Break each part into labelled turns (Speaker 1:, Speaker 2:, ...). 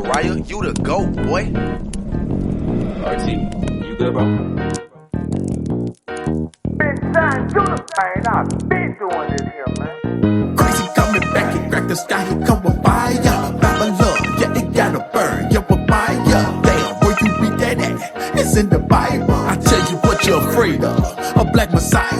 Speaker 1: Raya, you the GOAT, boy.
Speaker 2: RT, you good, bro?
Speaker 3: Benzion, you the man. I've been doing this here, man.
Speaker 4: Crazy coming back, he crack the sky, he come with fire. Babylon, yeah, it gotta burn, yeah, with fire. Damn, where you read that at? It's in the Bible. I tell you what you're afraid of, a black messiah.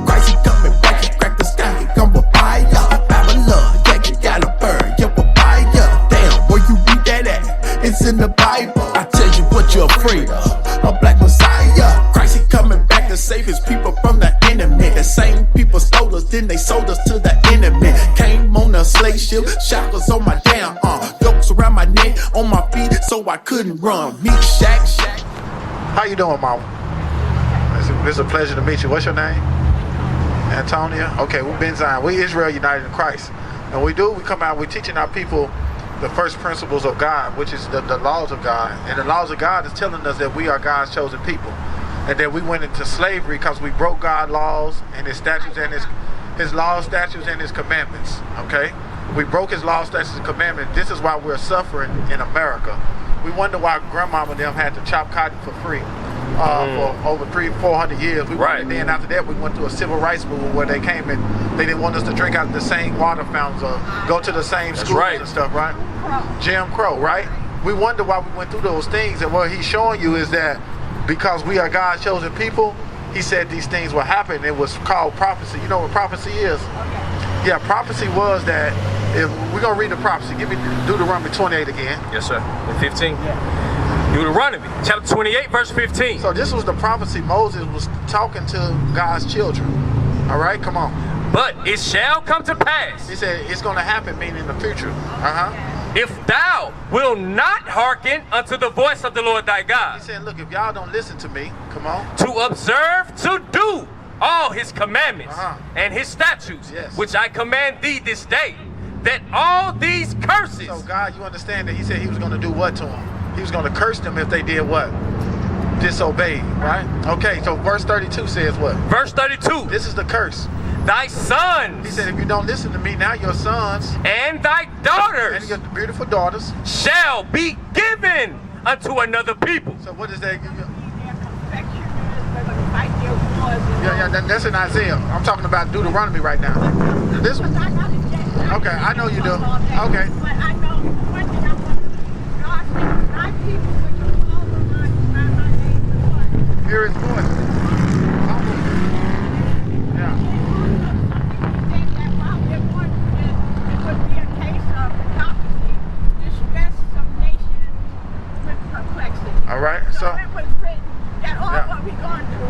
Speaker 4: Crazy coming back, he crack the sky, he come with fire. Babylon, yeah, it gotta burn, yeah, with fire. Damn, where you read that at? It's in the Bible. I tell you what you're afraid of, a black messiah. Crazy coming back to save his people from the enemy. The same people stole us, then they sold us to the enemy. Came on a slave ship, shackles on my damn arm, yokes around my neck, on my feet, so I couldn't run. Meet Shack.
Speaker 5: How you doing, Mama? It's a pleasure to meet you. What's your name? Antonia? Okay, we're Benzion. We're Israel United in Christ. And we come out, we're teaching our people the first principles of God, which is the laws of God. And the laws of God is telling us that we are God's chosen people. And that we went into slavery because we broke God's laws and his statutes and his laws, statutes, and his commandments. Okay? We broke his laws, statutes, and commandments. This is why we're suffering in America. We wonder why grandmama and them had to chop cotton for free for over 300-400 years. And then after that, we went through a civil rights movement where they came and they didn't want us to drink out of the same water fountains or go to the same schools and stuff, right? Jim Crow, right? We wonder why we went through those things, and what he's showing you is that because we are God's chosen people, he said these things will happen. It was called prophecy. You know what prophecy is? Yeah, prophecy was that, if we're going to read the prophecy. Give me Deuteronomy 28 again.
Speaker 2: Yes, sir. And 15. Deuteronomy, chapter 28, verse 15.
Speaker 5: So this was the prophecy Moses was talking to God's children. All right, come on.
Speaker 2: But it shall come to pass.
Speaker 5: He said it's going to happen, meaning in the future.
Speaker 2: If thou will not hearken unto the voice of the Lord thy God.
Speaker 5: He said, look, if y'all don't listen to me, come on.
Speaker 2: To observe, to do all his commandments and his statutes, which I command thee this day, that all these curses.
Speaker 5: So God, you understand that he said he was going to do what to them? He was going to curse them if they did what? Disobey, right? Okay, so verse 32 says what?
Speaker 2: Verse 32.
Speaker 5: This is the curse.
Speaker 2: Thy sons.
Speaker 5: He said if you don't listen to me, now your sons.
Speaker 2: And thy daughters.
Speaker 5: And your beautiful daughters.
Speaker 2: Shall be given unto another people.
Speaker 5: So what does that give you? Yeah, that's in Isaiah. I'm talking about Deuteronomy right now. This one. Okay, I know you do. Okay.
Speaker 6: But I know one thing I want to do. God said, my people which are called by my name is what?
Speaker 5: Hear his voice. Yeah.
Speaker 6: He said that while it would be a case of prophecy, distress some nations with perplexity.
Speaker 5: All right, so
Speaker 6: it was written that all what we're going through.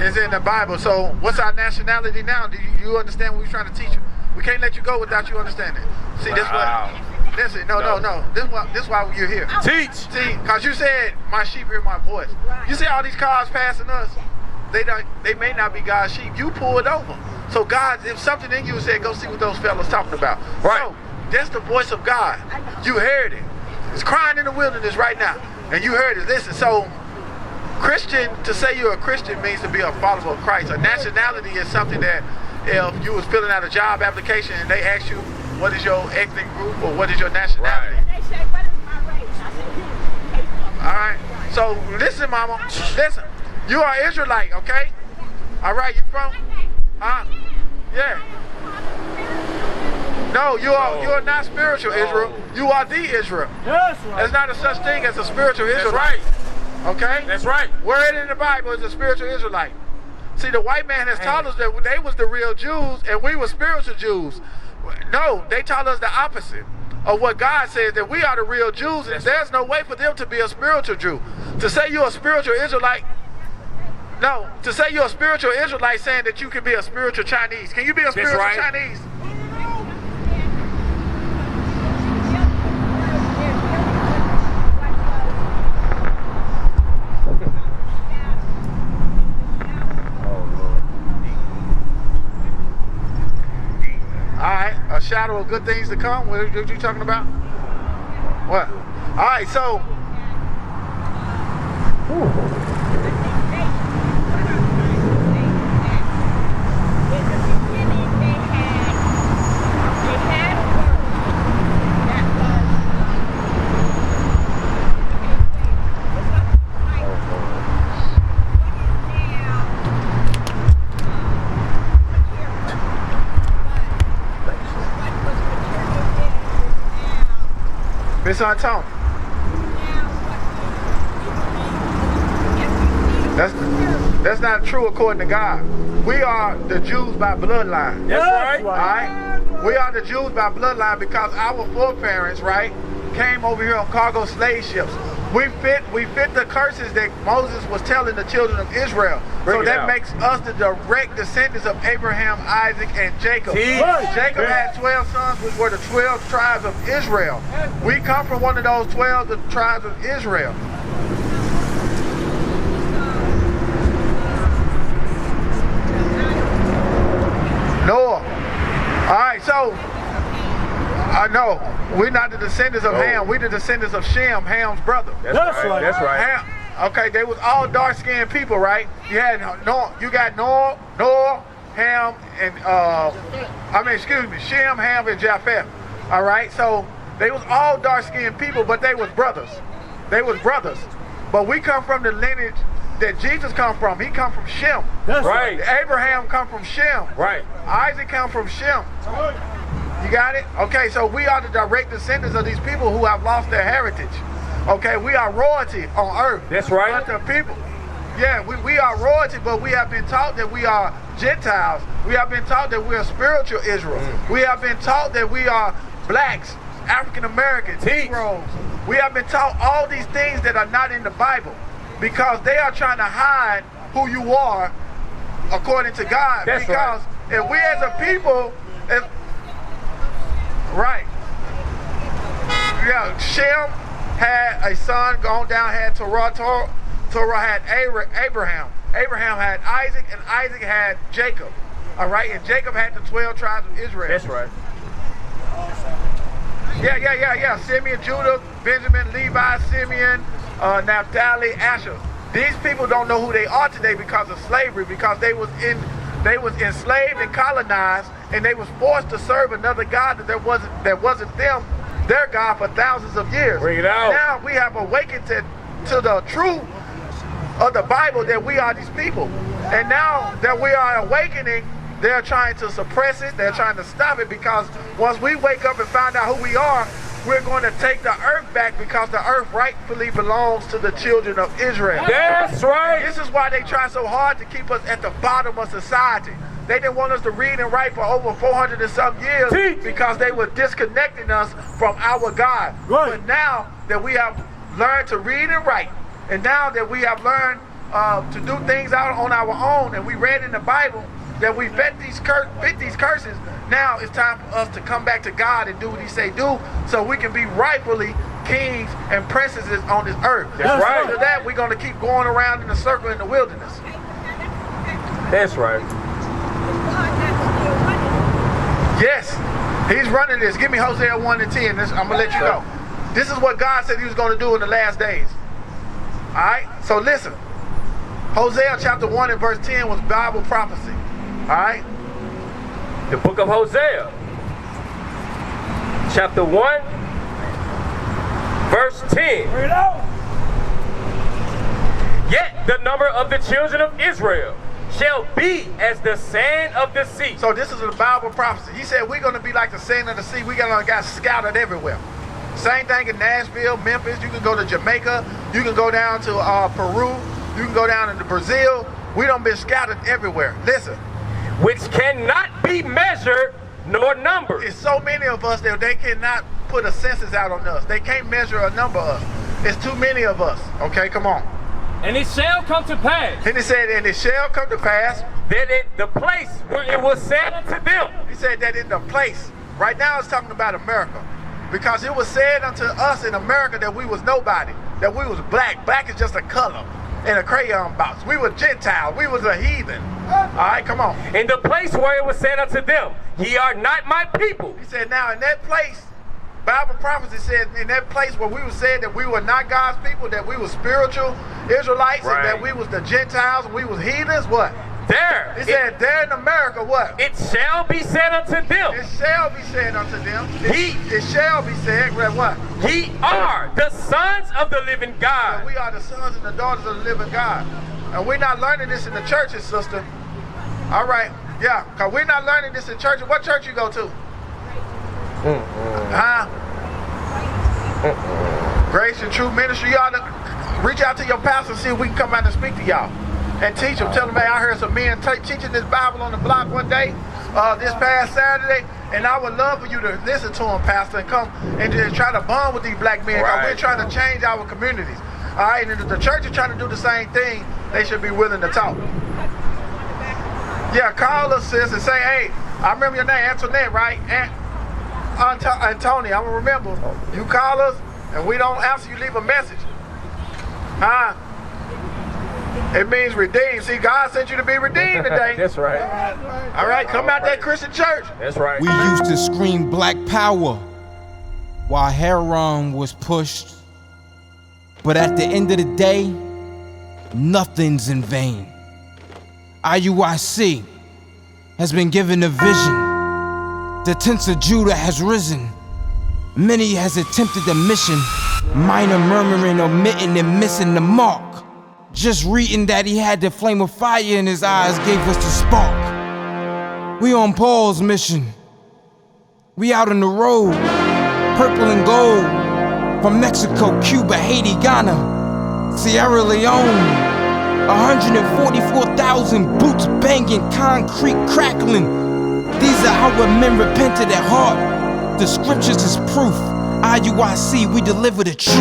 Speaker 5: It's in the Bible. So what's our nationality now? Do you understand what we're trying to teach you? We can't let you go without you understanding. See, this what. Listen, no. This why you're here.
Speaker 2: Teach.
Speaker 5: See, cause you said my sheep hear my voice. You see all these cars passing us. They may not be God's sheep. You pulled over. So God, if something in you said, go see what those fellas talking about.
Speaker 2: Right.
Speaker 5: So that's the voice of God. You heard it. It's crying in the wilderness right now, and you heard it. Listen, so. Christian, to say you're a Christian means to be a follower of Christ. A nationality is something that if you was filling out a job application and they asked you what is your ethnic group or what is your nationality.
Speaker 6: And they say, what is my race? I said, you.
Speaker 5: All right. So listen, mama. Listen. You are Israelite, okay? All right. You from? Yeah. No, you are not spiritual Israel. You are the Israel.
Speaker 3: That's right.
Speaker 5: There's not a such thing as a spiritual Israelite.
Speaker 2: That's right.
Speaker 5: Okay?
Speaker 2: That's right.
Speaker 5: Word in the Bible is a spiritual Israelite. See, the white man has taught us that they was the real Jews and we were spiritual Jews. No, they taught us the opposite of what God says, that we are the real Jews, and there's no way for them to be a spiritual Jew. To say you're a spiritual Israelite, no, to say you're a spiritual Israelite saying that you can be a spiritual Chinese. Can you be a spiritual Chinese? Alright, a shadow of good things to come. What are you talking about? What? Alright, so Miss Antonia. That's not true according to God. We are the Jews by bloodline.
Speaker 2: That's right.
Speaker 5: All right? We are the Jews by bloodline because our foreparents, right, came over here on cargo slave ships. We fit the curses that Moses was telling the children of Israel. So that makes us the direct descendants of Abraham, Isaac, and Jacob. Jacob had 12 sons, which were the 12 tribes of Israel. We come from one of those 12 the tribes of Israel. Noah. All right, so I know we're not the descendants of Ham. We're the descendants of Shem, Ham's brother.
Speaker 2: That's right. That's right.
Speaker 5: Ham, okay, they was all dark-skinned people, right? You had Noah. You got Noah, Ham, and Shem, Ham, and Japheth. All right, so they was all dark-skinned people, but they was brothers. They was brothers. But we come from the lineage that Jesus come from. He come from Shem.
Speaker 2: That's right.
Speaker 5: Abraham come from Shem.
Speaker 2: Right.
Speaker 5: Isaac come from Shem. You got it? Okay, so we are the direct descendants of these people who have lost their heritage. Okay, we are royalty on earth.
Speaker 2: That's right.
Speaker 5: But the people, yeah, we are royalty, but we have been taught that we are Gentiles. We have been taught that we are spiritual Israel. We have been taught that we are blacks, African Americans, Negroes. We have been taught all these things that are not in the Bible because they are trying to hide who you are according to God.
Speaker 2: That's
Speaker 5: because if we as a people, right. Yeah, Shem had a son, gone down, had Torah. Torah had Abraham. Abraham had Isaac, and Isaac had Jacob. All right, and Jacob had the 12 tribes of Israel.
Speaker 2: That's right.
Speaker 5: Yeah. Simeon, Judah, Benjamin, Levi, Simeon, Naphtali, Asher. These people don't know who they are today because of slavery, because they was enslaved and colonized, and they was forced to serve another God that wasn't them, their God, for thousands of years.
Speaker 2: Bring it out.
Speaker 5: Now we have awakened to the truth of the Bible that we are these people. And now that we are awakening, they're trying to suppress it, they're trying to stop it, because once we wake up and find out who we are, we're going to take the earth back, because the earth rightfully belongs to the children of Israel.
Speaker 2: That's right.
Speaker 5: This is why they try so hard to keep us at the bottom of society. They didn't want us to read and write for over 400 and some years because they were disconnecting us from our God.
Speaker 1: Right.
Speaker 5: But now that we have learned to read and write, and now that we have learned to do things out on our own, and we read in the Bible that we fit these curses, now it's time for us to come back to God and do what He say do, so we can be rightfully kings and princesses on this earth.
Speaker 2: That's right.
Speaker 5: After that, we're going to keep going around in a circle in the wilderness.
Speaker 2: That's right.
Speaker 5: Yes, He's running this. Give me Hosea 1 and 10. I'm going to let you know. This is what God said He was going to do in the last days. All right? So listen. Hosea chapter 1 and verse 10 was Bible prophecy. All right?
Speaker 2: The book of Hosea, chapter 1, verse 10.
Speaker 1: Bring it out.
Speaker 2: Yet the number of the children of Israel shall be as the sand of the sea.
Speaker 5: So this is a Bible prophecy. He said we're going to be like the sand of the sea. We're going to get scattered everywhere. Same thing in Nashville, Memphis. You can go to Jamaica. You can go down to Peru. You can go down into Brazil. We done been scattered everywhere. Listen.
Speaker 2: Which cannot be measured nor numbered.
Speaker 5: It's so many of us that they cannot put a census out on us. They can't measure a number of us. It's too many of us. Okay, come on.
Speaker 2: And it shall come to pass.
Speaker 5: And he said, and it shall come to pass
Speaker 2: that in the place where it was said unto them.
Speaker 5: He said that in the place. Right now it's talking about America. Because it was said unto us in America that we was nobody. That we was black. Black is just a color in a crayon box. We were Gentiles. We was a heathen. All right, come on.
Speaker 2: In the place where it was said unto them, ye are not my people.
Speaker 5: He said, now in that place, Bible prophecy said, in that place where we were said that we were not God's people, that we were spiritual Israelites, and that we was the Gentiles, and we was heathens, what?
Speaker 2: There.
Speaker 5: He said, there in America, what?
Speaker 2: It shall be said unto them.
Speaker 5: It shall be said unto them. It shall be said, what?
Speaker 2: Ye are the sons of the living God.
Speaker 5: And we are the sons and the daughters of the living God. And we're not learning this in the churches, sister. All right, yeah, because we're not learning this in church. What church you go to? Huh? Grace and Truth Ministry, y'all reach out to your pastor and see if we can come out and speak to y'all. And teach them. Tell them, hey, I heard some men teaching this Bible on the block one day, this past Saturday, and I would love for you to listen to them, Pastor, and come and just try to bond with these black men. Because we're trying to change our communities. All right, and if the church is trying to do the same thing, they should be willing to talk. Yeah, call us, sis, and say, hey, I remember your name, Antoinette, right? Tony, I'm going to remember. You call us, and we don't answer, you leave a message. Huh? It means redeemed. See, God sent you to be redeemed today.
Speaker 2: That's right.
Speaker 5: All right, come out that Christian church.
Speaker 2: That's right.
Speaker 1: We used to scream black power while heroin was pushed. But at the end of the day, nothing's in vain. IUIC has been given a vision. The tents of Judah has risen. Many has attempted the mission, minor murmuring, omitting, and missing the mark. Just reading that he had the flame of fire in his eyes gave us the spark. We on Paul's mission. We out on the road, purple and gold, from Mexico, Cuba, Haiti, Ghana, Sierra Leone. 144,000 boots banging, concrete crackling. These are our men repented at heart. The scriptures is proof. IUIC, we deliver the truth.